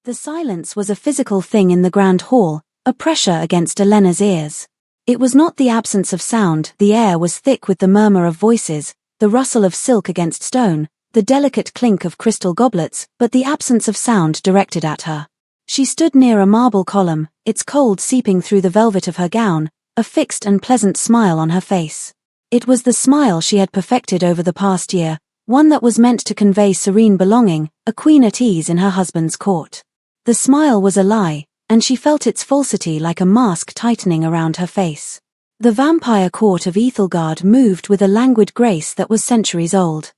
The silence was a physical thing in the grand hall, a pressure against Elena's ears. It was not the absence of sound, the air was thick with the murmur of voices, the rustle of silk against stone, the delicate clink of crystal goblets, but the absence of sound directed at her. She stood near a marble column, its cold seeping through the velvet of her gown, a fixed and pleasant smile on her face. It was the smile she had perfected over the past year, one that was meant to convey serene belonging, a queen at ease in her husband's court. The smile was a lie, and she felt its falsity like a mask tightening around her face. The vampire court of Ethelgard moved with a languid grace that was centuries old.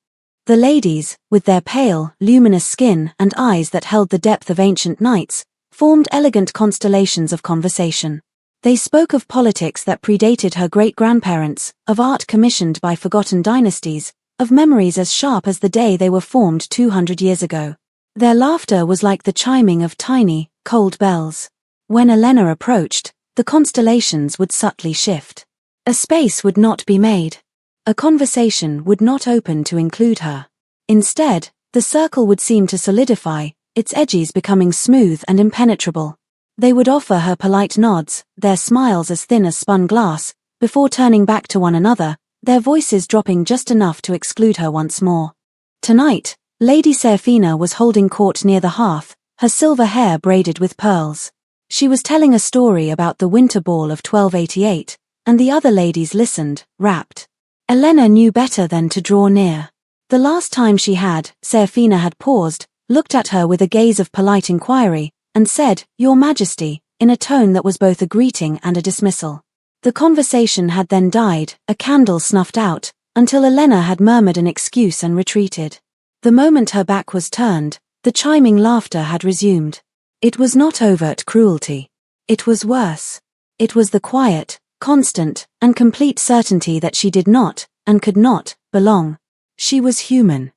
The ladies, with their pale, luminous skin and eyes that held the depth of ancient nights, formed elegant constellations of conversation. They spoke of politics that predated her great-grandparents, of art commissioned by forgotten dynasties, of memories as sharp as the day they were formed 200 years ago. Their laughter was like the chiming of tiny, cold bells. When Elena approached, the constellations would subtly shift. A space would not be made. A conversation would not open to include her. Instead, the circle would seem to solidify, its edges becoming smooth and impenetrable. They would offer her polite nods, their smiles as thin as spun glass, before turning back to one another, their voices dropping just enough to exclude her once more. Tonight, Lady Serafina was holding court near the hearth, her silver hair braided with pearls. She was telling a story about the winter ball of 1288, and the other ladies listened, rapt. Elena knew better than to draw near. The last time she had, Serafina had paused, looked at her with a gaze of polite inquiry, and said, "Your Majesty," in a tone that was both a greeting and a dismissal. The conversation had then died, a candle snuffed out, until Elena had murmured an excuse and retreated. The moment her back was turned, the chiming laughter had resumed. It was not overt cruelty. It was worse. It was the quiet, constant, and complete certainty that she did not, and could not, belong. She was human.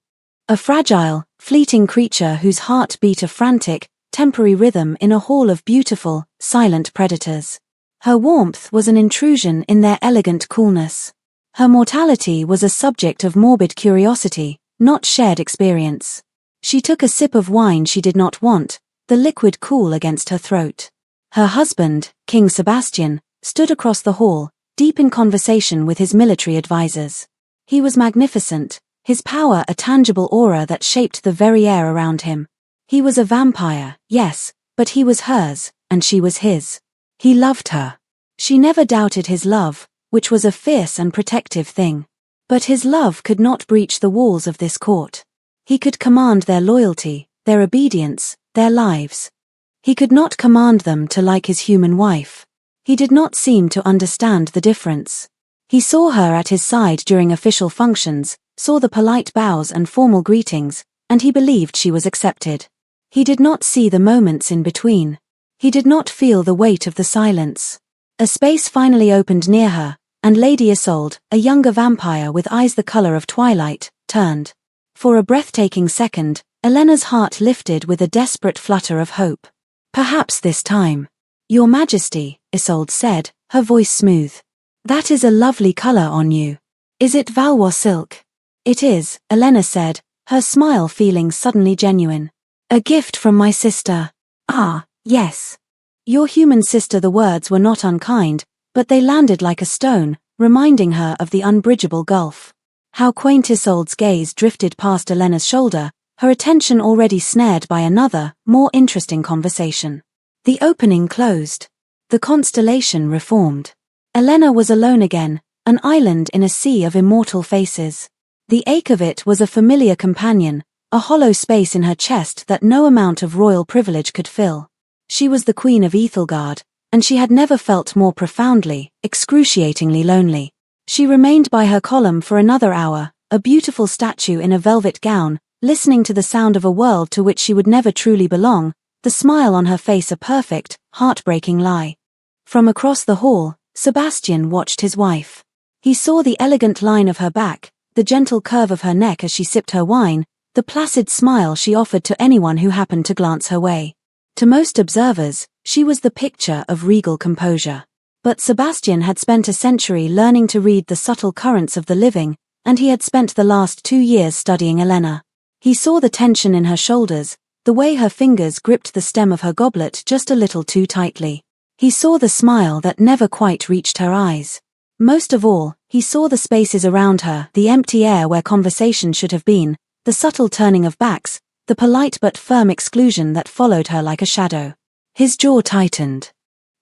A fragile, fleeting creature whose heart beat a frantic, temporary rhythm in a hall of beautiful, silent predators. Her warmth was an intrusion in their elegant coolness. Her mortality was a subject of morbid curiosity, not shared experience. She took a sip of wine she did not want, the liquid cool against her throat. Her husband, King Sebastian, stood across the hall, deep in conversation with his military advisors. He was magnificent, his power a tangible aura that shaped the very air around him. He was a vampire, yes, but he was hers, and she was his. He loved her. She never doubted his love, which was a fierce and protective thing. But his love could not breach the walls of this court. He could command their loyalty, their obedience, their lives. He could not command them to like his human wife. He did not seem to understand the difference. He saw her at his side during official functions, saw the polite bows and formal greetings, and he believed she was accepted. He did not see the moments in between. He did not feel the weight of the silence. A space finally opened near her, and Lady Isolde, a younger vampire with eyes the color of twilight, turned. For a breathtaking second, Elena's heart lifted with a desperate flutter of hope. "Perhaps this time." "Your Majesty," Isolde said, her voice smooth. "That is a lovely color on you. Is it Valois silk?" "It is," Elena said, her smile feeling suddenly genuine. "A gift from my sister." "Ah, yes. Your human sister." The words were not unkind, but they landed like a stone, reminding her of the unbridgeable gulf. How quaint. Isolde's gaze drifted past Elena's shoulder, her attention already snared by another, more interesting conversation. The opening closed. The constellation reformed. Elena was alone again, an island in a sea of immortal faces. The ache of it was a familiar companion, a hollow space in her chest that no amount of royal privilege could fill. She was the Queen of Ethelgard, and she had never felt more profoundly, excruciatingly lonely. She remained by her column for another hour, a beautiful statue in a velvet gown, listening to the sound of a world to which she would never truly belong, the smile on her face a perfect, heartbreaking lie. From across the hall, Sebastian watched his wife. He saw the elegant line of her back, the gentle curve of her neck as she sipped her wine, the placid smile she offered to anyone who happened to glance her way. To most observers, she was the picture of regal composure. But Sebastian had spent a century learning to read the subtle currents of the living, and he had spent the last 2 years studying Elena. He saw the tension in her shoulders, the way her fingers gripped the stem of her goblet just a little too tightly. He saw the smile that never quite reached her eyes. Most of all, he saw the spaces around her, the empty air where conversation should have been, the subtle turning of backs, the polite but firm exclusion that followed her like a shadow. His jaw tightened.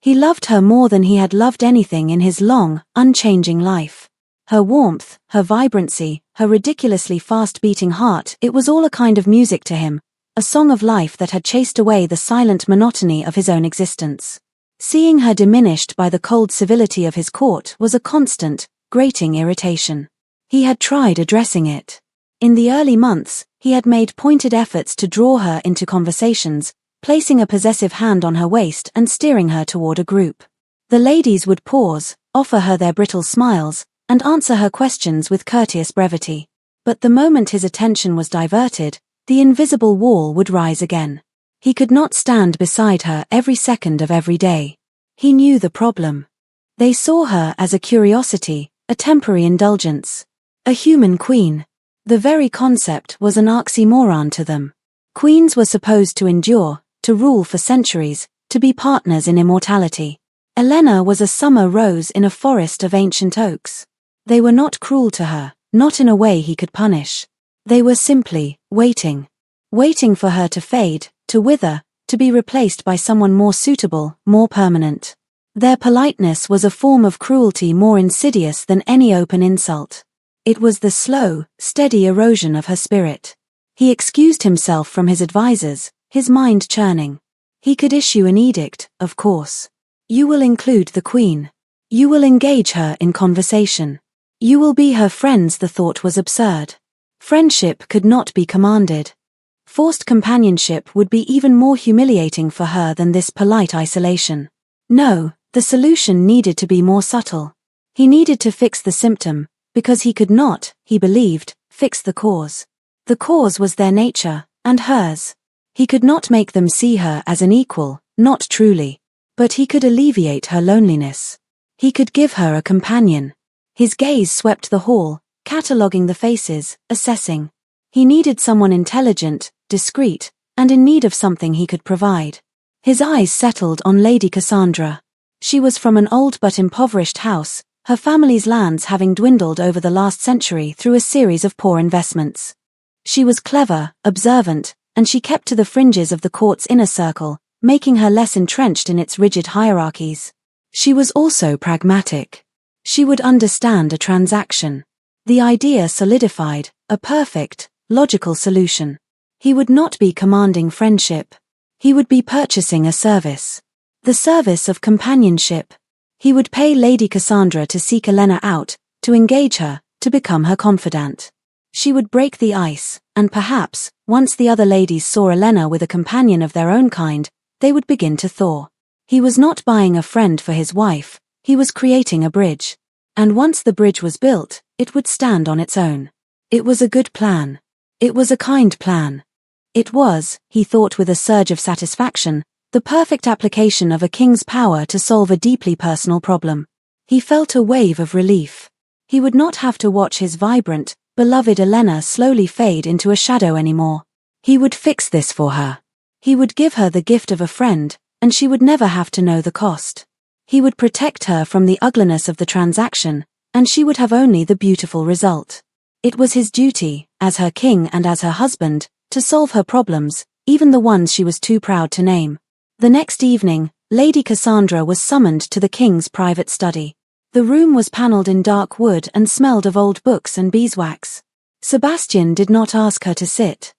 He loved her more than he had loved anything in his long, unchanging life. Her warmth, her vibrancy, her ridiculously fast-beating heart, it was all a kind of music to him, a song of life that had chased away the silent monotony of his own existence. Seeing her diminished by the cold civility of his court was a constant, grating irritation. He had tried addressing it. In the early months, he had made pointed efforts to draw her into conversations, placing a possessive hand on her waist and steering her toward a group. The ladies would pause, offer her their brittle smiles, and answer her questions with courteous brevity. But the moment his attention was diverted, the invisible wall would rise again. He could not stand beside her every second of every day. He knew the problem. They saw her as a curiosity, a temporary indulgence. A human queen. The very concept was an oxymoron to them. Queens were supposed to endure, to rule for centuries, to be partners in immortality. Elena was a summer rose in a forest of ancient oaks. They were not cruel to her, not in a way he could punish. They were simply waiting. Waiting for her to fade, to wither, to be replaced by someone more suitable, more permanent. Their politeness was a form of cruelty more insidious than any open insult. It was the slow, steady erosion of her spirit. He excused himself from his advisers, his mind churning. He could issue an edict, of course. You will include the queen. You will engage her in conversation. You will be her friends. The thought was absurd. Friendship could not be commanded. Forced companionship would be even more humiliating for her than this polite isolation. No, the solution needed to be more subtle. He needed to fix the symptom, because he could not, he believed, fix the cause. The cause was their nature, and hers. He could not make them see her as an equal, not truly. But he could alleviate her loneliness. He could give her a companion. His gaze swept the hall, cataloguing the faces, assessing. He needed someone intelligent, discreet, and in need of something he could provide. His eyes settled on Lady Cassandra. She was from an old but impoverished house, her family's lands having dwindled over the last century through a series of poor investments. She was clever, observant, and she kept to the fringes of the court's inner circle, making her less entrenched in its rigid hierarchies. She was also pragmatic. She would understand a transaction. The idea solidified, a perfect, logical solution. He would not be commanding friendship. He would be purchasing a service. The service of companionship. He would pay Lady Cassandra to seek Elena out, to engage her, to become her confidant. She would break the ice, and perhaps, once the other ladies saw Elena with a companion of their own kind, they would begin to thaw. He was not buying a friend for his wife, he was creating a bridge. And once the bridge was built, it would stand on its own. It was a good plan. It was a kind plan. It was, he thought with a surge of satisfaction, the perfect application of a king's power to solve a deeply personal problem. He felt a wave of relief. He would not have to watch his vibrant, beloved Elena slowly fade into a shadow anymore. He would fix this for her. He would give her the gift of a friend, and she would never have to know the cost. He would protect her from the ugliness of the transaction, and she would have only the beautiful result. It was his duty, as her king and as her husband, to solve her problems, even the ones she was too proud to name. The next evening, Lady Cassandra was summoned to the king's private study. The room was panelled in dark wood and smelled of old books and beeswax. Sebastian did not ask her to sit.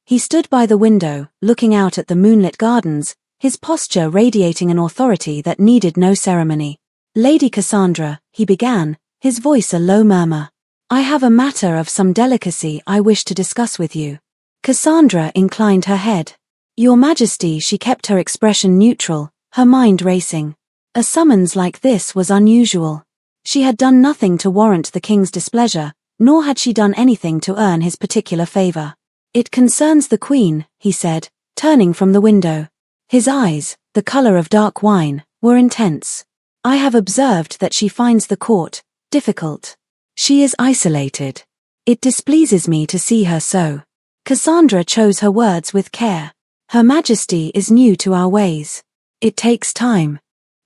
He stood by the window, looking out at the moonlit gardens, his posture radiating an authority that needed no ceremony. Lady Cassandra, he began, his voice a low murmur. I have a matter of some delicacy I wish to discuss with you. Cassandra inclined her head. Your Majesty, she kept her expression neutral, her mind racing. A summons like this was unusual. She had done nothing to warrant the king's displeasure, nor had she done anything to earn his particular favor. It concerns the queen, he said, turning from the window. His eyes, the color of dark wine, were intense. I have observed that she finds the court difficult. She is isolated. It displeases me to see her so. Cassandra chose her words with care. Her Majesty is new to our ways. It takes time.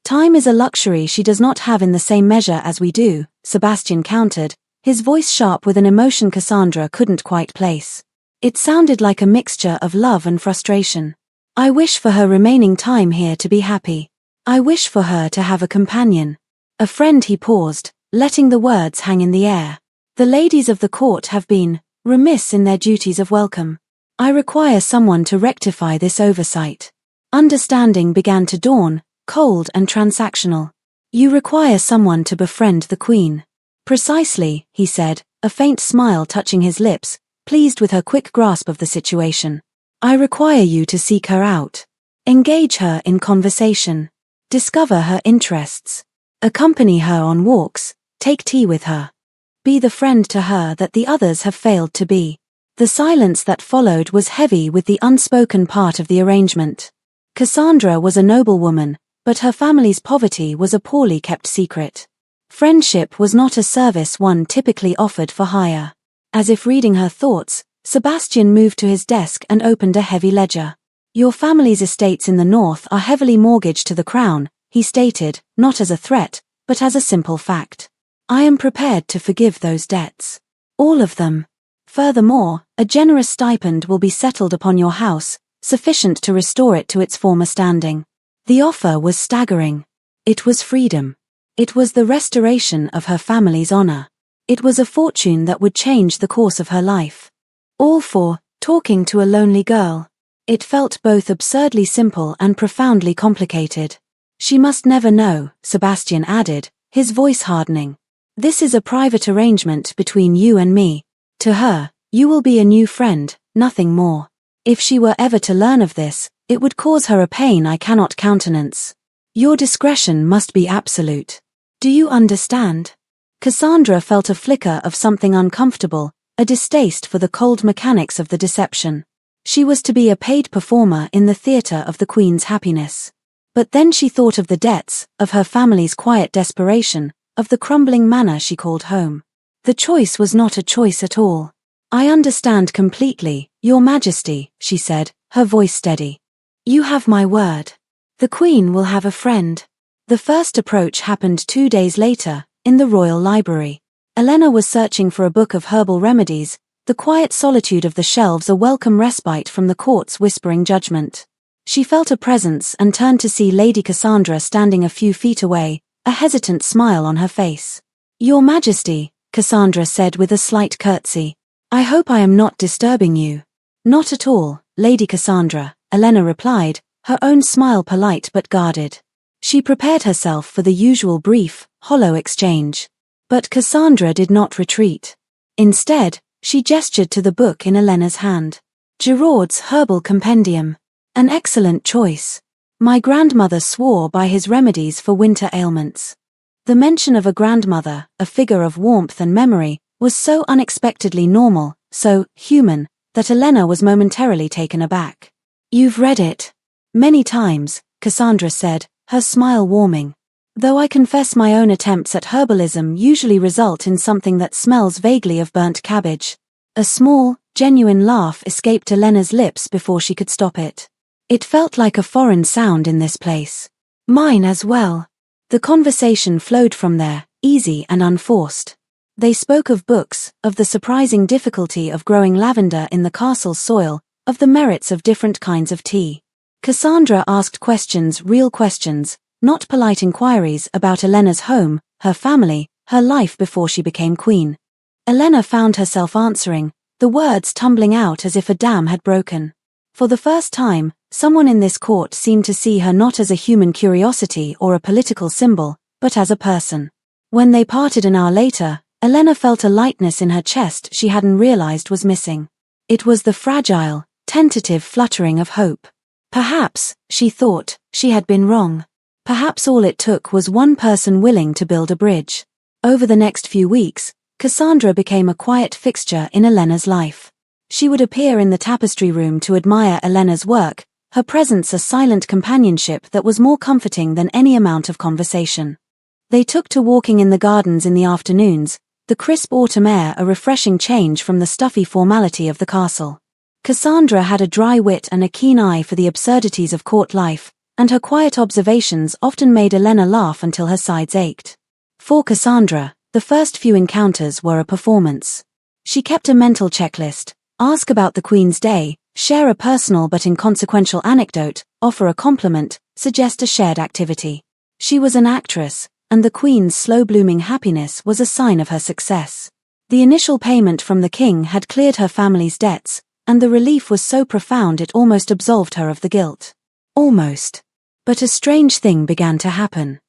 Time is a luxury she does not have in the same measure as we do, Sebastian countered, his voice sharp with an emotion Cassandra couldn't quite place. It sounded like a mixture of love and frustration. I wish for her remaining time here to be happy. I wish for her to have a companion. A friend. He paused, letting the words hang in the air. The ladies of the court have been remiss in their duties of welcome. I require someone to rectify this oversight. Understanding began to dawn, cold and transactional. You require someone to befriend the Queen. Precisely, he said, a faint smile touching his lips, pleased with her quick grasp of the situation. I require you to seek her out. Engage her in conversation. Discover her interests. Accompany her on walks, take tea with her. Be the friend to her that the others have failed to be. The silence that followed was heavy with the unspoken part of the arrangement. Cassandra was a noble woman, but her family's poverty was a poorly kept secret. Friendship was not a service one typically offered for hire. As if reading her thoughts, Sebastian moved to his desk and opened a heavy ledger. Your family's estates in the north are heavily mortgaged to the crown, he stated, not as a threat, but as a simple fact. I am prepared to forgive those debts. All of them. Furthermore, a generous stipend will be settled upon your house, sufficient to restore it to its former standing. The offer was staggering. It was freedom. It was the restoration of her family's honor. It was a fortune that would change the course of her life. All for talking to a lonely girl. It felt both absurdly simple and profoundly complicated. She must never know, Sebastian added, his voice hardening. This is a private arrangement between you and me. To her, you will be a new friend, nothing more. If she were ever to learn of this, it would cause her a pain I cannot countenance. Your discretion must be absolute. Do you understand? Cassandra felt a flicker of something uncomfortable, a distaste for the cold mechanics of the deception. She was to be a paid performer in the theater of the Queen's happiness. But then she thought of the debts, of her family's quiet desperation, of the crumbling manor she called home. The choice was not a choice at all. I understand completely, Your Majesty, she said, her voice steady. You have my word. The Queen will have a friend. The first approach happened 2 days later, in the Royal Library. Elena was searching for a book of herbal remedies, the quiet solitude of the shelves a welcome respite from the court's whispering judgment. She felt a presence and turned to see Lady Cassandra standing a few feet away, a hesitant smile on her face. Your Majesty, Cassandra said with a slight curtsy. I hope I am not disturbing you. Not at all, Lady Cassandra, Elena replied, her own smile polite but guarded. She prepared herself for the usual brief, hollow exchange. But Cassandra did not retreat. Instead, she gestured to the book in Elena's hand. Giraud's Herbal Compendium. An excellent choice. My grandmother swore by his remedies for winter ailments. The mention of a grandmother, a figure of warmth and memory, was so unexpectedly normal, so human, that Elena was momentarily taken aback. You've read it. Many times, Cassandra said, her smile warming. Though I confess my own attempts at herbalism usually result in something that smells vaguely of burnt cabbage. A small, genuine laugh escaped Elena's lips before she could stop it. It felt like a foreign sound in this place. Mine as well. The conversation flowed from there, easy and unforced. They spoke of books, of the surprising difficulty of growing lavender in the castle's soil, of the merits of different kinds of tea. Cassandra asked questions, real questions, not polite inquiries about Elena's home, her family, her life before she became queen. Elena found herself answering, the words tumbling out as if a dam had broken. For the first time, someone in this court seemed to see her not as a human curiosity or a political symbol, but as a person. When they parted an hour later, Elena felt a lightness in her chest she hadn't realized was missing. It was the fragile, tentative fluttering of hope. Perhaps, she thought, she had been wrong. Perhaps all it took was one person willing to build a bridge. Over the next few weeks, Cassandra became a quiet fixture in Elena's life. She would appear in the tapestry room to admire Elena's work, her presence a silent companionship that was more comforting than any amount of conversation. They took to walking in the gardens in the afternoons, the crisp autumn air a refreshing change from the stuffy formality of the castle. Cassandra had a dry wit and a keen eye for the absurdities of court life, and her quiet observations often made Elena laugh until her sides ached. For Cassandra, the first few encounters were a performance. She kept a mental checklist: ask about the Queen's day, share a personal but inconsequential anecdote, offer a compliment, suggest a shared activity. She was an actress, and the Queen's slow-blooming happiness was a sign of her success. The initial payment from the king had cleared her family's debts, and the relief was so profound it almost absolved her of the guilt. Almost. But a strange thing began to happen.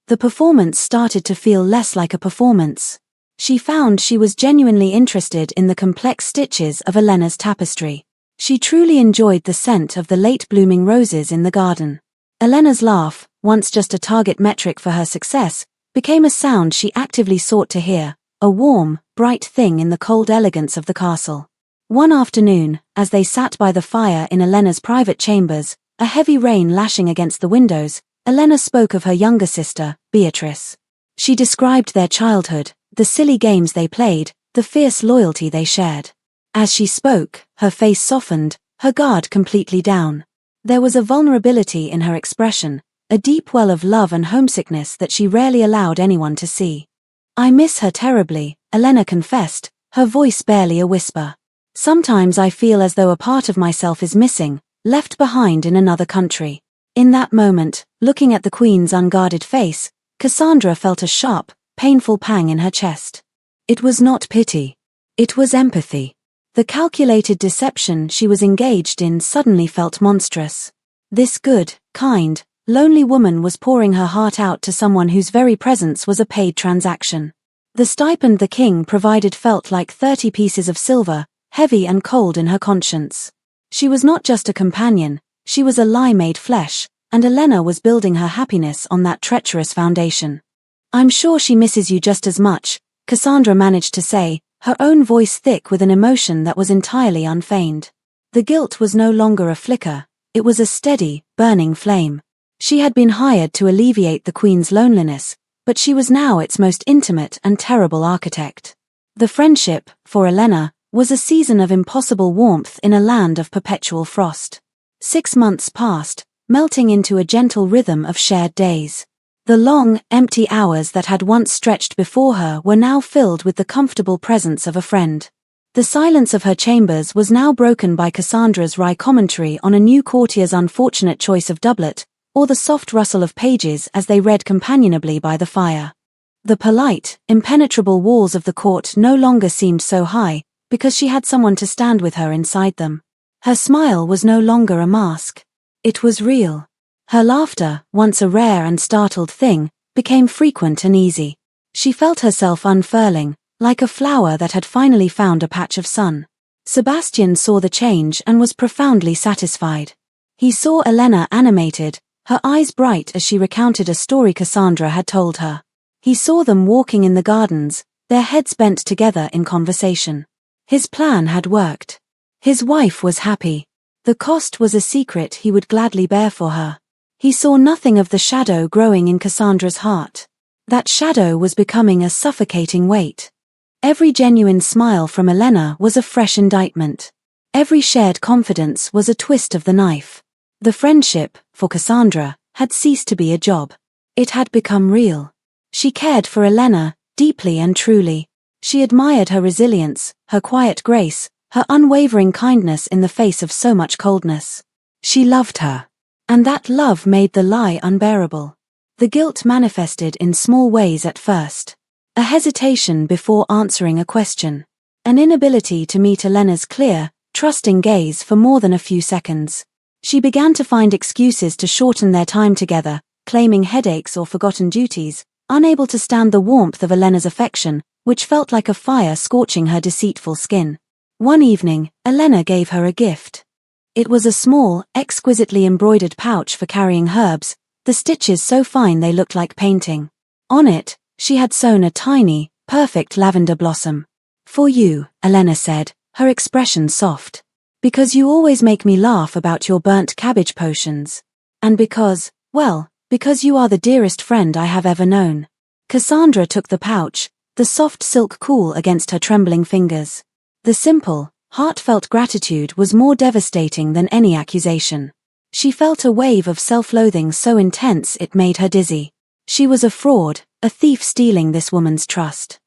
The performance started to feel less like a performance. She found she was genuinely interested in the complex stitches of Elena's tapestry. She truly enjoyed the scent of the late-blooming roses in the garden. Elena's laugh, once just a target metric for her success, became a sound she actively sought to hear, a warm, bright thing in the cold elegance of the castle. One afternoon, as they sat by the fire in Elena's private chambers, a heavy rain lashing against the windows, Elena spoke of her younger sister, Beatrice. She described their childhood, the silly games they played, the fierce loyalty they shared. As she spoke, her face softened, her guard completely down. There was a vulnerability in her expression, a deep well of love and homesickness that she rarely allowed anyone to see. "I miss her terribly," Elena confessed, her voice barely a whisper. "Sometimes I feel as though a part of myself is missing, left behind in another country." In that moment, looking at the Queen's unguarded face, Cassandra felt a sharp, painful pang in her chest. It was not pity. It was empathy. The calculated deception she was engaged in suddenly felt monstrous. This good, kind, lonely woman was pouring her heart out to someone whose very presence was a paid transaction. The stipend the king provided felt like 30 pieces of silver, heavy and cold in her conscience. She was not just a companion, she was a lie made flesh, and Elena was building her happiness on that treacherous foundation. "I'm sure she misses you just as much," Cassandra managed to say, her own voice thick with an emotion that was entirely unfeigned. The guilt was no longer a flicker, it was a steady, burning flame. She had been hired to alleviate the Queen's loneliness, but she was now its most intimate and terrible architect. The friendship, for Elena, was a season of impossible warmth in a land of perpetual frost. 6 months passed, melting into a gentle rhythm of shared days. The long, empty hours that had once stretched before her were now filled with the comfortable presence of a friend. The silence of her chambers was now broken by Cassandra's wry commentary on a new courtier's unfortunate choice of doublet, or the soft rustle of pages as they read companionably by the fire. The polite, impenetrable walls of the court no longer seemed so high, because she had someone to stand with her inside them. Her smile was no longer a mask. It was real. Her laughter, once a rare and startled thing, became frequent and easy. She felt herself unfurling, like a flower that had finally found a patch of sun. Sebastian saw the change and was profoundly satisfied. He saw Elena animated, her eyes bright as she recounted a story Cassandra had told her. He saw them walking in the gardens, their heads bent together in conversation. His plan had worked. His wife was happy. The cost was a secret he would gladly bear for her. He saw nothing of the shadow growing in Cassandra's heart. That shadow was becoming a suffocating weight. Every genuine smile from Elena was a fresh indictment. Every shared confidence was a twist of the knife. The friendship, for Cassandra, had ceased to be a job. It had become real. She cared for Elena, deeply and truly. She admired her resilience, her quiet grace, her unwavering kindness in the face of so much coldness. She loved her. And that love made the lie unbearable. The guilt manifested in small ways at first. A hesitation before answering a question. An inability to meet Elena's clear, trusting gaze for more than a few seconds. She began to find excuses to shorten their time together, claiming headaches or forgotten duties, unable to stand the warmth of Elena's affection, which felt like a fire scorching her deceitful skin. One evening, Elena gave her a gift. It was a small, exquisitely embroidered pouch for carrying herbs, the stitches so fine they looked like painting. On it, she had sewn a tiny, perfect lavender blossom. "For you," Elena said, her expression soft. "Because you always make me laugh about your burnt cabbage potions. And because you are the dearest friend I have ever known." Cassandra took the pouch, the soft silk cool against her trembling fingers. The simple, Heartfelt gratitude was more devastating than any accusation. She felt a wave of self-loathing so intense it made her dizzy. She was a fraud, a thief stealing this woman's trust.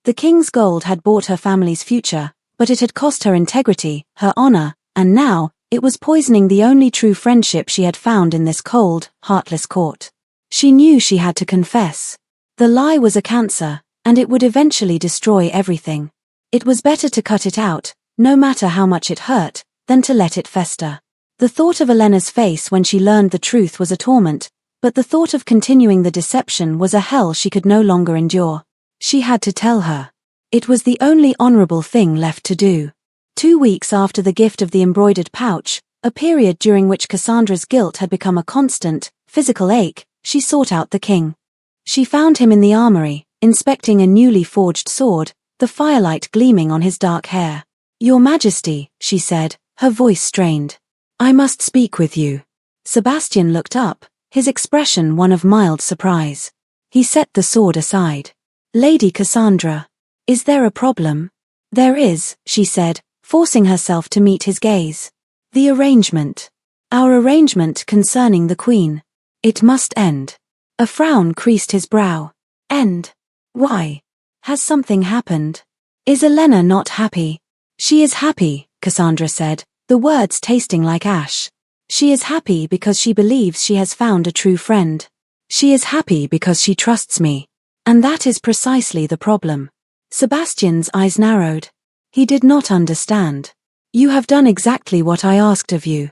The king's gold had bought her family's future, but it had cost her integrity, her honor, and now, it was poisoning the only true friendship she had found in this cold, heartless court. She knew she had to confess. The lie was a cancer, and it would eventually destroy everything. It was better to cut it out, no matter how much it hurt, than to let it fester. The thought of Elena's face when she learned the truth was a torment, but the thought of continuing the deception was a hell she could no longer endure. She had to tell her. It was the only honorable thing left to do. 2 weeks after the gift of the embroidered pouch, a period during which Cassandra's guilt had become a constant, physical ache, she sought out the king. She found him in the armory, inspecting a newly forged sword, the firelight gleaming on his dark hair. "Your Majesty," she said, her voice strained. "I must speak with you." Sebastian looked up, his expression one of mild surprise. He set the sword aside. "Lady Cassandra, is there a problem?" "There is," she said, forcing herself to meet his gaze. "The arrangement. Our arrangement concerning the Queen. It must end." A frown creased his brow. "End? Why? Has something happened? Is Elena not happy?" "She is happy," Cassandra said, the words tasting like ash. "She is happy because she believes she has found a true friend. She is happy because she trusts me. And that is precisely the problem." Sebastian's eyes narrowed. He did not understand. "You have done exactly what I asked of you.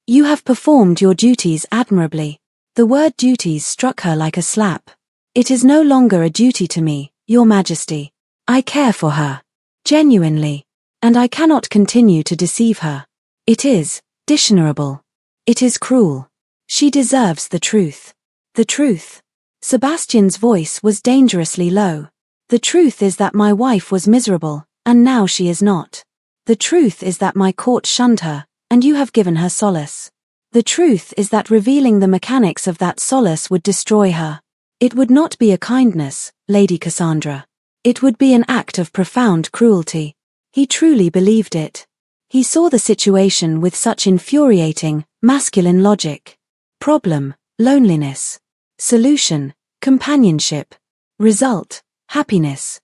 You have performed your duties admirably." The word duties struck her like a slap. "It is no longer a duty to me, Your Majesty. I care for her. Genuinely. And I cannot continue to deceive her. It is dishonorable. It is cruel. She deserves the truth." "The truth?" Sebastian's voice was dangerously low. "The truth is that my wife was miserable, and now she is not. The truth is that my court shunned her, and you have given her solace. The truth is that revealing the mechanics of that solace would destroy her. It would not be a kindness, Lady Cassandra. It would be an act of profound cruelty." He truly believed it. He saw the situation with such infuriating, masculine logic. Problem, loneliness. Solution, companionship. Result, happiness.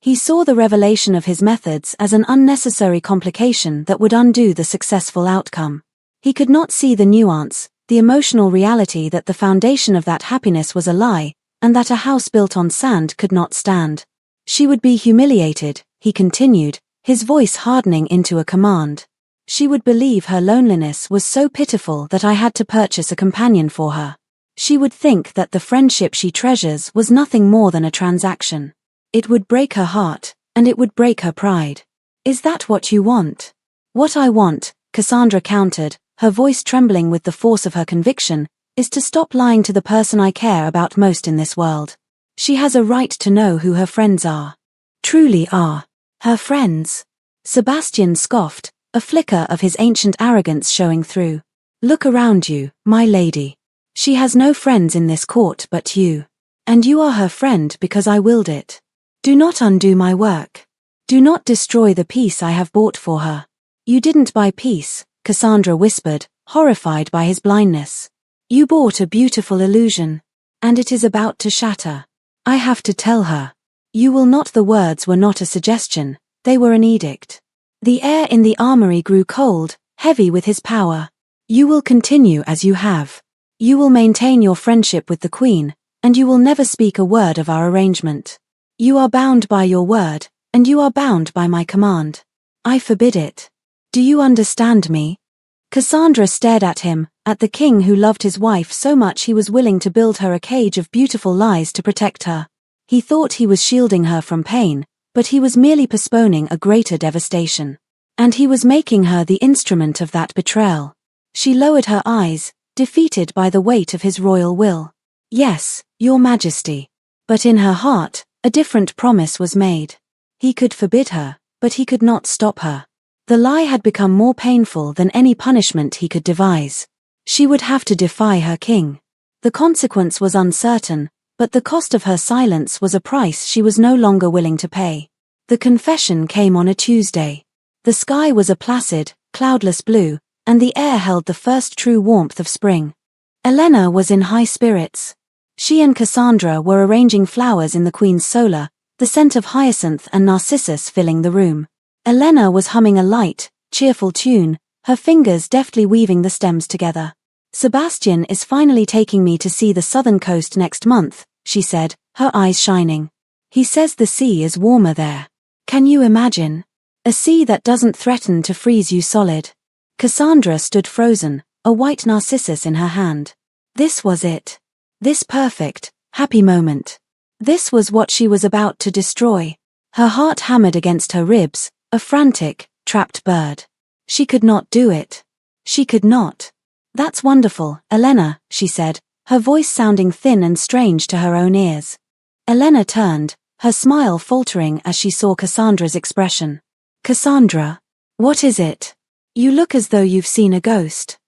He saw the revelation of his methods as an unnecessary complication that would undo the successful outcome. He could not see the nuance, the emotional reality that the foundation of that happiness was a lie, and that a house built on sand could not stand. "She would be humiliated," he continued, his voice hardening into a command. "She would believe her loneliness was so pitiful that I had to purchase a companion for her. She would think that the friendship she treasures was nothing more than a transaction. It would break her heart, and it would break her pride. Is that what you want?" "What I want," Cassandra countered, her voice trembling with the force of her conviction, "is to stop lying to the person I care about most in this world. She has a right to know who her friends are. Truly are. Her friends." Sebastian scoffed, a flicker of his ancient arrogance showing through. "Look around you, my lady. She has no friends in this court but you. And you are her friend because I willed it. Do not undo my work. Do not destroy the peace I have bought for her." "You didn't buy peace," Cassandra whispered, horrified by his blindness. "You bought a beautiful illusion. And it is about to shatter. I have to tell her. You will not." The words were not a suggestion, they were an edict. The air in the armory grew cold, heavy with his power. "You will continue as you have. You will maintain your friendship with the Queen, and you will never speak a word of our arrangement. You are bound by your word, and you are bound by my command. I forbid it. Do you understand me?" Cassandra stared at him, at the king who loved his wife so much he was willing to build her a cage of beautiful lies to protect her. He thought he was shielding her from pain, but he was merely postponing a greater devastation. And he was making her the instrument of that betrayal. She lowered her eyes, defeated by the weight of his royal will. "Yes, Your Majesty." But in her heart, a different promise was made. He could forbid her, but he could not stop her. The lie had become more painful than any punishment he could devise. She would have to defy her king. The consequence was uncertain, but the cost of her silence was a price she was no longer willing to pay. The confession came on a Tuesday. The sky was a placid, cloudless blue, and the air held the first true warmth of spring. Elena was in high spirits. She and Cassandra were arranging flowers in the Queen's solar, the scent of hyacinth and narcissus filling the room. Elena was humming a light, cheerful tune, her fingers deftly weaving the stems together. "Sebastian is finally taking me to see the southern coast next month," she said, her eyes shining. "He says the sea is warmer there. Can you imagine? A sea that doesn't threaten to freeze you solid." Cassandra stood frozen, a white narcissus in her hand. This was it. This perfect, happy moment. This was what she was about to destroy. Her heart hammered against her ribs, a frantic, trapped bird. She could not do it. She could not. "That's wonderful, Elena," she said, her voice sounding thin and strange to her own ears. Elena turned, her smile faltering as she saw Cassandra's expression. "Cassandra, what is it? You look as though you've seen a ghost."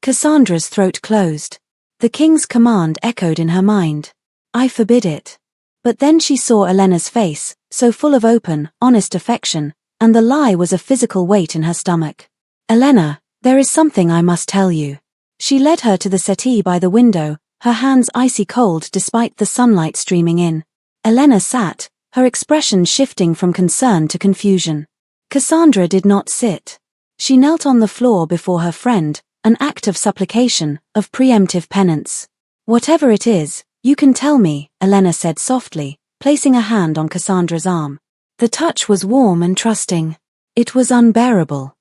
Cassandra's throat closed. The king's command echoed in her mind. "I forbid it." But then she saw Elena's face, so full of open, honest affection, and the lie was a physical weight in her stomach. "Elena, there is something I must tell you." She led her to the settee by the window, her hands icy cold despite the sunlight streaming in. Elena sat, her expression shifting from concern to confusion. Cassandra did not sit. She knelt on the floor before her friend, an act of supplication, of preemptive penance. "Whatever it is, you can tell me," Elena said softly, placing a hand on Cassandra's arm. The touch was warm and trusting. It was unbearable.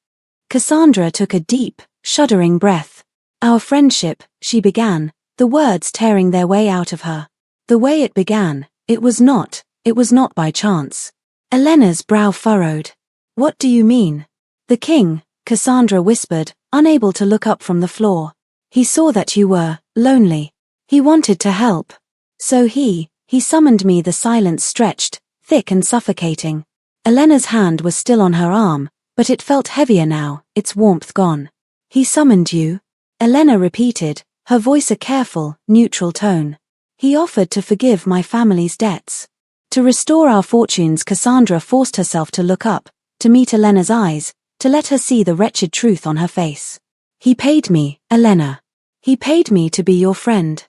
Cassandra took a deep, shuddering breath. "Our friendship," she began, the words tearing their way out of her. The way it began, it was not by chance. Elena's brow furrowed. "What do you mean?" "The king," Cassandra whispered, unable to look up from the floor. "He saw that you were lonely. He wanted to help. So he summoned me." The silence stretched, thick and suffocating. Elena's hand was still on her arm, but it felt heavier now, its warmth gone. "He summoned you?" Elena repeated, her voice a careful, neutral tone. "He offered to forgive my family's debts. To restore our fortunes." Cassandra forced herself to look up, to meet Elena's eyes, to let her see the wretched truth on her face. "He paid me, Elena. He paid me to be your friend."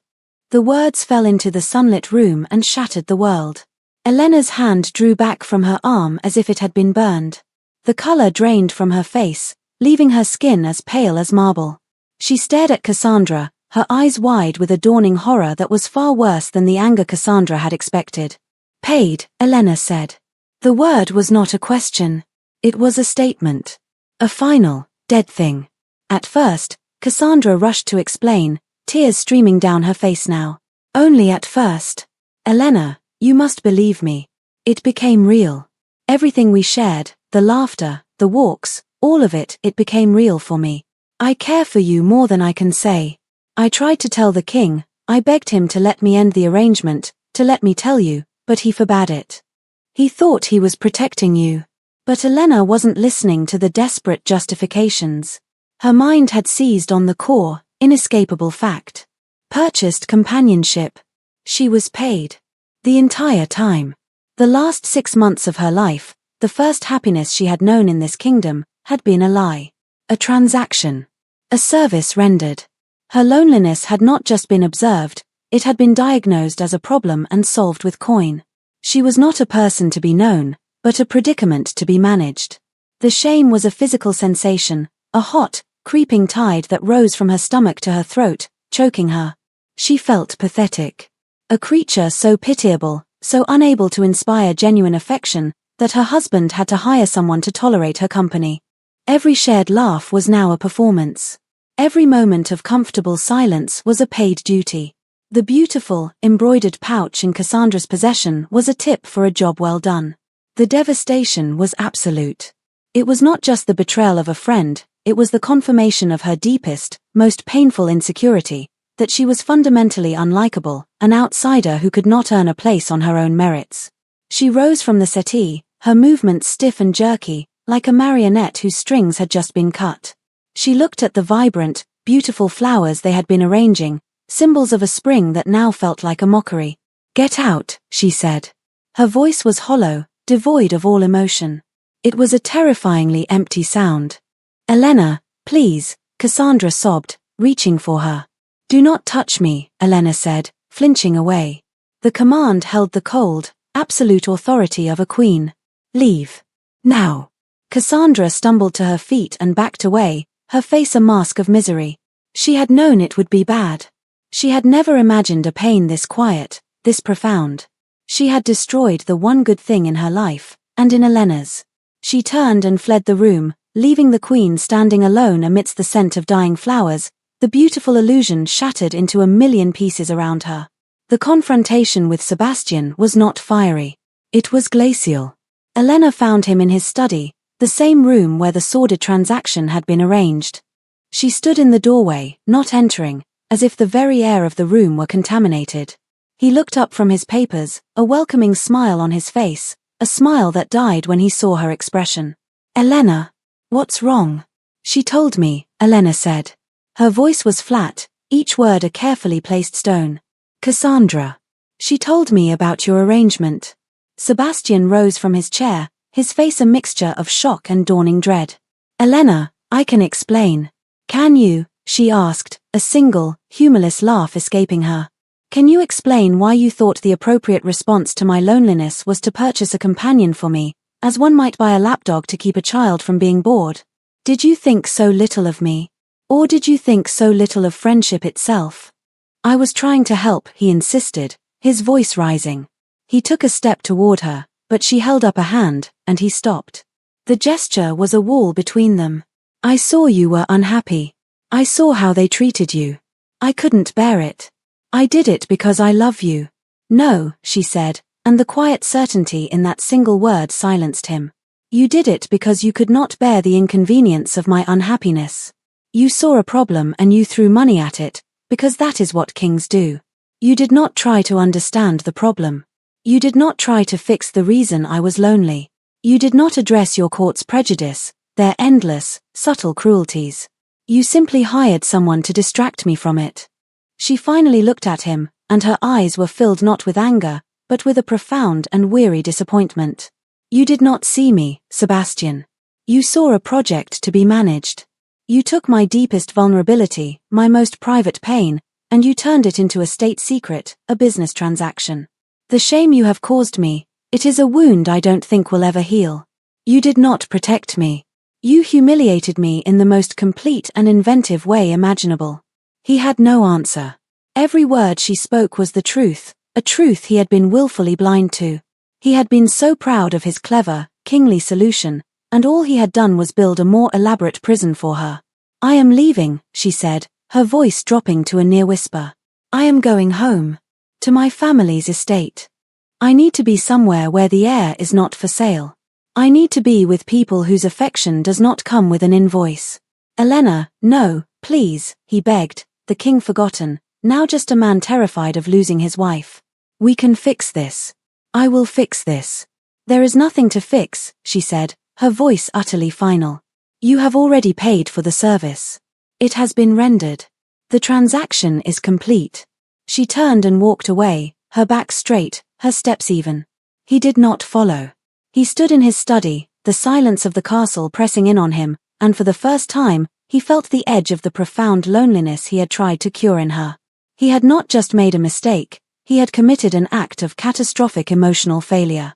The words fell into the sunlit room and shattered the world. Elena's hand drew back from her arm as if it had been burned. The color drained from her face, leaving her skin as pale as marble. She stared at Cassandra, her eyes wide with a dawning horror that was far worse than the anger Cassandra had expected. "Paid," Elena said. The word was not a question. It was a statement. A final, dead thing. At first, Cassandra rushed to explain, tears streaming down her face now. "Only at first. Elena, you must believe me. It became real. Everything we shared, the laughter, the walks, all of it, it became real for me. I care for you more than I can say. I tried to tell the king, I begged him to let me end the arrangement, to let me tell you, but he forbade it. He thought he was protecting you." But Elena wasn't listening to the desperate justifications. Her mind had seized on the core, inescapable fact. Purchased companionship. She was paid. The entire time. The last 6 months of her life, the first happiness she had known in this kingdom, had been a lie. A transaction. A service rendered. Her loneliness had not just been observed, it had been diagnosed as a problem and solved with coin. She was not a person to be known, but a predicament to be managed. The shame was a physical sensation, a hot, creeping tide that rose from her stomach to her throat, choking her. She felt pathetic. A creature so pitiable, so unable to inspire genuine affection, that her husband had to hire someone to tolerate her company. Every shared laugh was now a performance. Every moment of comfortable silence was a paid duty. The beautiful, embroidered pouch in Cassandra's possession was a tip for a job well done. The devastation was absolute. It was not just the betrayal of a friend, it was the confirmation of her deepest, most painful insecurity, that she was fundamentally unlikable, an outsider who could not earn a place on her own merits. She rose from the settee, her movements stiff and jerky, like a marionette whose strings had just been cut. She looked at the vibrant, beautiful flowers they had been arranging, symbols of a spring that now felt like a mockery. "Get out," she said. Her voice was hollow, devoid of all emotion. It was a terrifyingly empty sound. "Elena, please," Cassandra sobbed, reaching for her. "Do not touch me," Elena said, flinching away. The command held the cold, absolute authority of a queen. "Leave. Now." Cassandra stumbled to her feet and backed away, her face a mask of misery. She had known it would be bad. She had never imagined a pain this quiet, this profound. She had destroyed the one good thing in her life, and in Elena's. She turned and fled the room, leaving the queen standing alone amidst the scent of dying flowers, the beautiful illusion shattered into a million pieces around her. The confrontation with Sebastian was not fiery. It was glacial. Elena found him in his study, the same room where the sordid transaction had been arranged. She stood in the doorway, not entering, as if the very air of the room were contaminated. He looked up from his papers, a welcoming smile on his face, a smile that died when he saw her expression. "Elena, what's wrong?" "She told me," Elena said. Her voice was flat, each word a carefully placed stone. "Cassandra. She told me about your arrangement." Sebastian rose from his chair, his face a mixture of shock and dawning dread. "Elena, I can explain." "Can you?" she asked, a single, humorless laugh escaping her. "Can you explain why you thought the appropriate response to my loneliness was to purchase a companion for me, as one might buy a lapdog to keep a child from being bored? Did you think so little of me? Or did you think so little of friendship itself?" "I was trying to help," he insisted, his voice rising. He took a step toward her, but she held up a hand, and he stopped. The gesture was a wall between them. "I saw you were unhappy. I saw how they treated you. I couldn't bear it. I did it because I love you." "No," she said, and the quiet certainty in that single word silenced him. "You did it because you could not bear the inconvenience of my unhappiness. You saw a problem and you threw money at it, because that is what kings do. You did not try to understand the problem. You did not try to fix the reason I was lonely. You did not address your court's prejudice, their endless, subtle cruelties. You simply hired someone to distract me from it." She finally looked at him, and her eyes were filled not with anger, but with a profound and weary disappointment. "You did not see me, Sebastian. You saw a project to be managed. You took my deepest vulnerability, my most private pain, and you turned it into a state secret, a business transaction. The shame you have caused me, it is a wound I don't think will ever heal. You did not protect me. You humiliated me in the most complete and inventive way imaginable." He had no answer. Every word she spoke was the truth, a truth he had been willfully blind to. He had been so proud of his clever, kingly solution, and all he had done was build a more elaborate prison for her. "I am leaving," she said, her voice dropping to a near whisper. "I am going home. To my family's estate. I need to be somewhere where the air is not for sale. I need to be with people whose affection does not come with an invoice." "Elena, no, please," he begged, the king forgotten, now just a man terrified of losing his wife. "We can fix this. I will fix this." "There is nothing to fix," she said, her voice utterly final. "You have already paid for the service. It has been rendered. The transaction is complete." She turned and walked away, her back straight, her steps even. He did not follow. He stood in his study, the silence of the castle pressing in on him, and for the first time, he felt the edge of the profound loneliness he had tried to cure in her. He had not just made a mistake, he had committed an act of catastrophic emotional failure.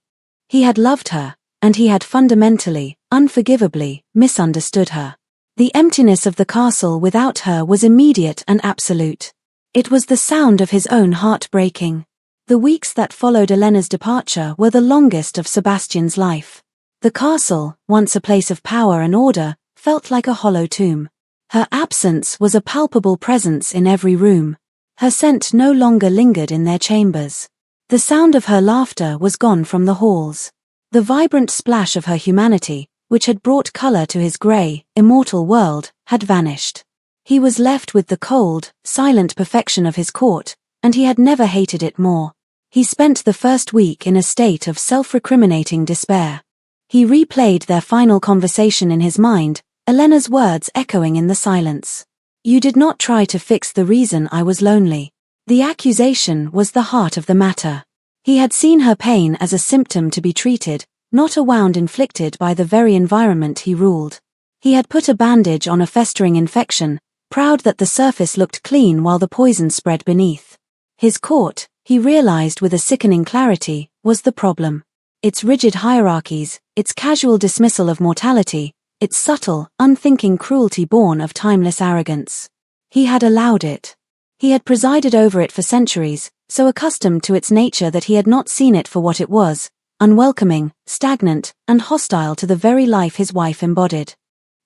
He had loved her, and he had fundamentally, unforgivably, misunderstood her. The emptiness of the castle without her was immediate and absolute. It was the sound of his own heart breaking. The weeks that followed Elena's departure were the longest of Sebastian's life. The castle, once a place of power and order, felt like a hollow tomb. Her absence was a palpable presence in every room. Her scent no longer lingered in their chambers. The sound of her laughter was gone from the halls. The vibrant splash of her humanity, which had brought color to his grey, immortal world, had vanished. He was left with the cold, silent perfection of his court, and he had never hated it more. He spent the first week in a state of self-recriminating despair. He replayed their final conversation in his mind, Elena's words echoing in the silence. "You did not try to fix the reason I was lonely." The accusation was the heart of the matter. He had seen her pain as a symptom to be treated, not a wound inflicted by the very environment he ruled. He had put a bandage on a festering infection, proud that the surface looked clean while the poison spread beneath. His court, he realized with a sickening clarity, was the problem. Its rigid hierarchies, its casual dismissal of mortality, its subtle, unthinking cruelty born of timeless arrogance. He had allowed it. He had presided over it for centuries, so accustomed to its nature that he had not seen it for what it was, unwelcoming, stagnant, and hostile to the very life his wife embodied.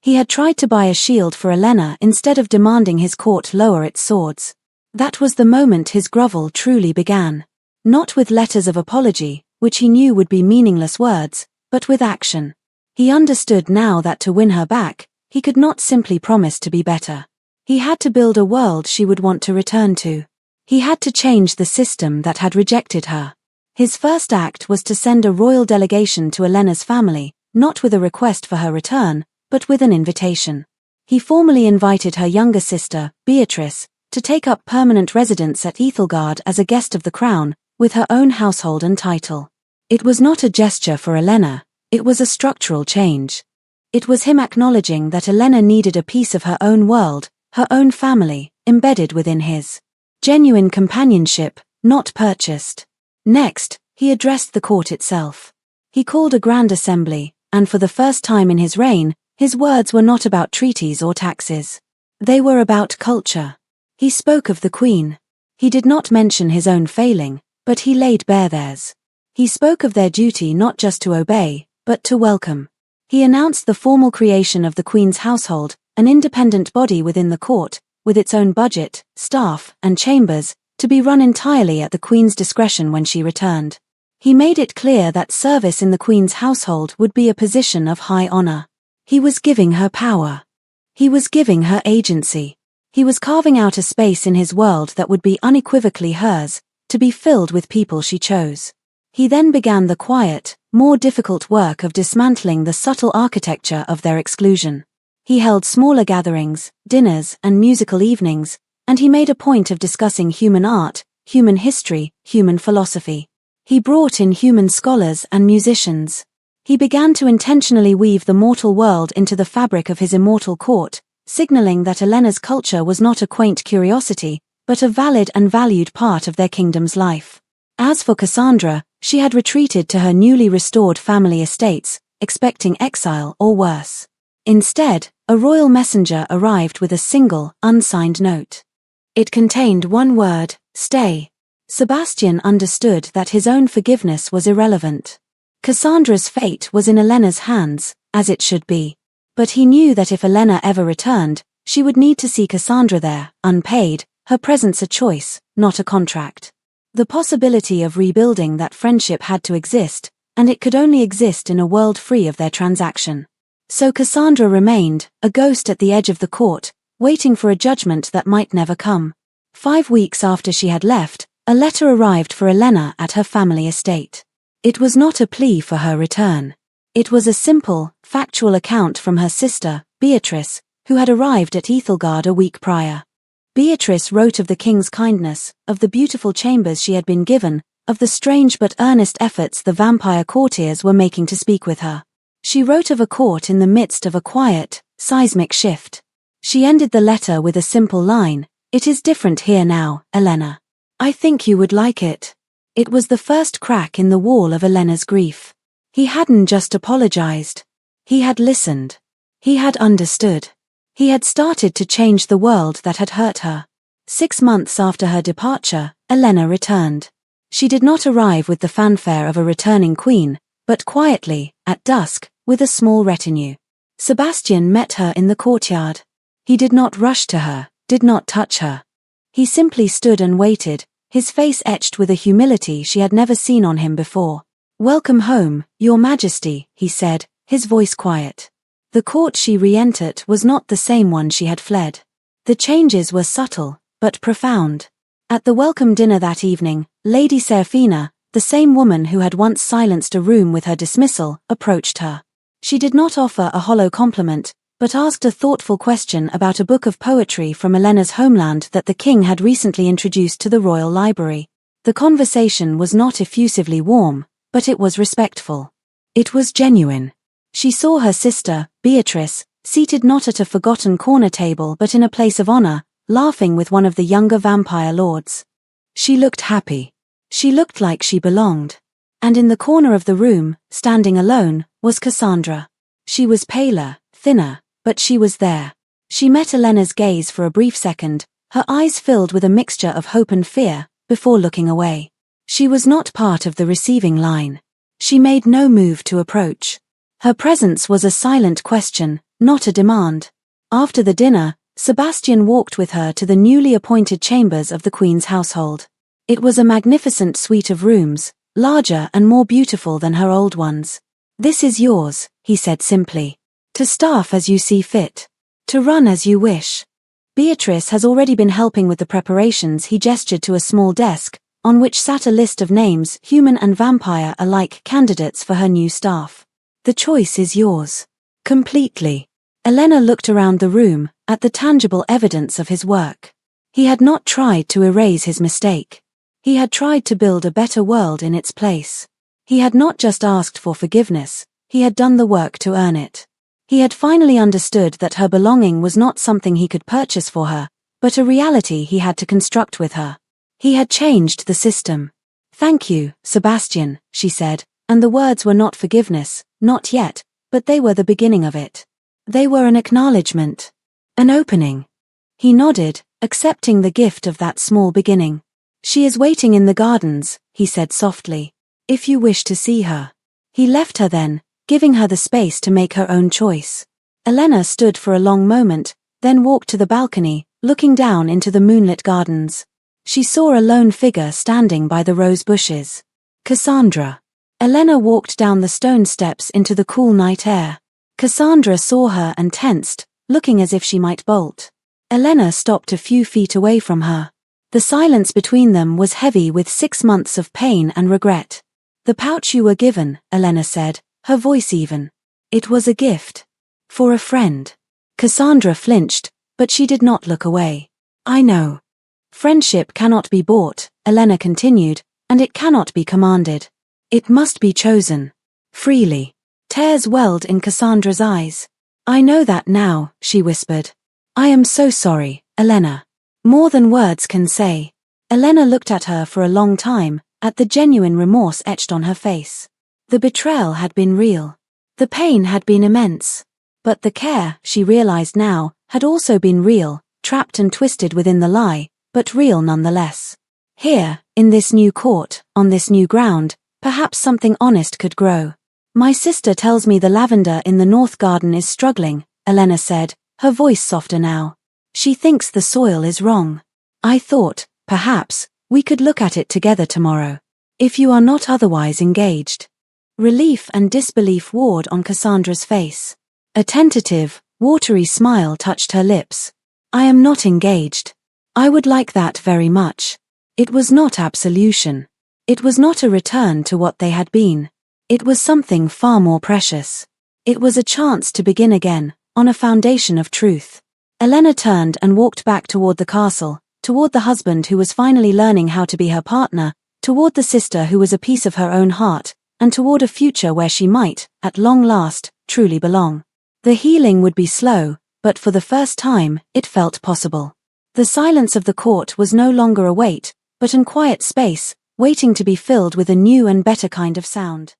He had tried to buy a shield for Elena instead of demanding his court lower its swords. That was the moment his grovel truly began. Not with letters of apology, which he knew would be meaningless words, but with action. He understood now that to win her back, he could not simply promise to be better. He had to build a world she would want to return to. He had to change the system that had rejected her. His first act was to send a royal delegation to Elena's family, not with a request for her return, but with an invitation. He formally invited her younger sister, Beatrice, to take up permanent residence at Ethelgard as a guest of the crown, with her own household and title. It was not a gesture for Elena, it was a structural change. It was him acknowledging that Elena needed a piece of her own world, her own family, embedded within his. Genuine companionship, not purchased. Next, he addressed the court itself. He called a grand assembly, and for the first time in his reign, his words were not about treaties or taxes. They were about culture. He spoke of the Queen. He did not mention his own failing, but he laid bare theirs. He spoke of their duty not just to obey, but to welcome. He announced the formal creation of the Queen's household, an independent body within the court, with its own budget, staff, and chambers, to be run entirely at the Queen's discretion when she returned. He made it clear that service in the Queen's household would be a position of high honor. He was giving her power. He was giving her agency. He was carving out a space in his world that would be unequivocally hers, to be filled with people she chose. He then began the quiet, more difficult work of dismantling the subtle architecture of their exclusion. He held smaller gatherings, dinners, and musical evenings, and he made a point of discussing human art, human history, human philosophy. He brought in human scholars and musicians. He began to intentionally weave the mortal world into the fabric of his immortal court, signaling that Elena's culture was not a quaint curiosity, but a valid and valued part of their kingdom's life. As for Cassandra, she had retreated to her newly restored family estates, expecting exile or worse. Instead, a royal messenger arrived with a single, unsigned note. It contained one word: stay. Sebastian understood that his own forgiveness was irrelevant. Cassandra's fate was in Elena's hands, as it should be. But he knew that if Elena ever returned, she would need to see Cassandra there, unpaid, her presence a choice, not a contract. The possibility of rebuilding that friendship had to exist, and it could only exist in a world free of their transaction. So Cassandra remained, a ghost at the edge of the court, waiting for a judgment that might never come. 5 weeks after she had left, a letter arrived for Elena at her family estate. It was not a plea for her return. It was a simple, factual account from her sister, Beatrice, who had arrived at Ethelgard a week prior. Beatrice wrote of the king's kindness, of the beautiful chambers she had been given, of the strange but earnest efforts the vampire courtiers were making to speak with her. She wrote of a court in the midst of a quiet, seismic shift. She ended the letter with a simple line: "It is different here now, Elena. I think you would like it." It was the first crack in the wall of Elena's grief. He hadn't just apologized. He had listened. He had understood. He had started to change the world that had hurt her. 6 months after her departure, Elena returned. She did not arrive with the fanfare of a returning queen, but quietly, at dusk, with a small retinue. Sebastian met her in the courtyard. He did not rush to her, did not touch her. He simply stood and waited, his face etched with a humility she had never seen on him before. "Welcome home, Your Majesty," he said, his voice quiet. The court she re-entered was not the same one she had fled. The changes were subtle, but profound. At the welcome dinner that evening, Lady Seraphina, the same woman who had once silenced a room with her dismissal, approached her. She did not offer a hollow compliment, but asked a thoughtful question about a book of poetry from Elena's homeland that the king had recently introduced to the royal library. The conversation was not effusively warm, but it was respectful. It was genuine. She saw her sister, Beatrice, seated not at a forgotten corner table but in a place of honor, laughing with one of the younger vampire lords. She looked happy. She looked like she belonged. And in the corner of the room, standing alone, was Cassandra. She was paler, thinner, but she was there. She met Elena's gaze for a brief second, her eyes filled with a mixture of hope and fear, before looking away. She was not part of the receiving line. She made no move to approach. Her presence was a silent question, not a demand. After the dinner, Sebastian walked with her to the newly appointed chambers of the Queen's household. It was a magnificent suite of rooms, larger and more beautiful than her old ones. "This is yours," he said simply. "To staff as you see fit. To run as you wish." Beatrice has already been helping with the preparations. He gestured to a small desk, on which sat a list of names, human and vampire alike, candidates for her new staff. "The choice is yours. Completely." Elena looked around the room, at the tangible evidence of his work. He had not tried to erase his mistake. He had tried to build a better world in its place. He had not just asked for forgiveness, he had done the work to earn it. He had finally understood that her belonging was not something he could purchase for her, but a reality he had to construct with her. He had changed the system. "Thank you, Sebastian," she said, and the words were not forgiveness, not yet, but they were the beginning of it. They were an acknowledgement. An opening. He nodded, accepting the gift of that small beginning. "She is waiting in the gardens," he said softly. "If you wish to see her." He left her then, giving her the space to make her own choice. Elena stood for a long moment, then walked to the balcony, looking down into the moonlit gardens. She saw a lone figure standing by the rose bushes. Cassandra. Elena walked down the stone steps into the cool night air. Cassandra saw her and tensed, looking as if she might bolt. Elena stopped a few feet away from her. The silence between them was heavy with 6 months of pain and regret. "The pouch you were given," Elena said, her voice even. "It was a gift. For a friend." Cassandra flinched, but she did not look away. "I know. Friendship cannot be bought," Elena continued, "and it cannot be commanded. It must be chosen. Freely." Tears welled in Cassandra's eyes. "I know that now," she whispered. "I am so sorry, Elena. More than words can say." Elena looked at her for a long time, at the genuine remorse etched on her face. The betrayal had been real. The pain had been immense. But the care, she realized now, had also been real, trapped and twisted within the lie, but real nonetheless. Here, in this new court, on this new ground, perhaps something honest could grow. "My sister tells me the lavender in the north garden is struggling," Elena said, her voice softer now. "She thinks the soil is wrong. I thought, perhaps, we could look at it together tomorrow. If you are not otherwise engaged." Relief and disbelief warred on Cassandra's face. A tentative, watery smile touched her lips. "I am not engaged. I would like that very much." It was not absolution. It was not a return to what they had been. It was something far more precious. It was a chance to begin again, on a foundation of truth. Elena turned and walked back toward the castle, toward the husband who was finally learning how to be her partner, toward the sister who was a piece of her own heart, and toward a future where she might, at long last, truly belong. The healing would be slow, but for the first time, it felt possible. The silence of the court was no longer a wait, but an quiet space, waiting to be filled with a new and better kind of sound.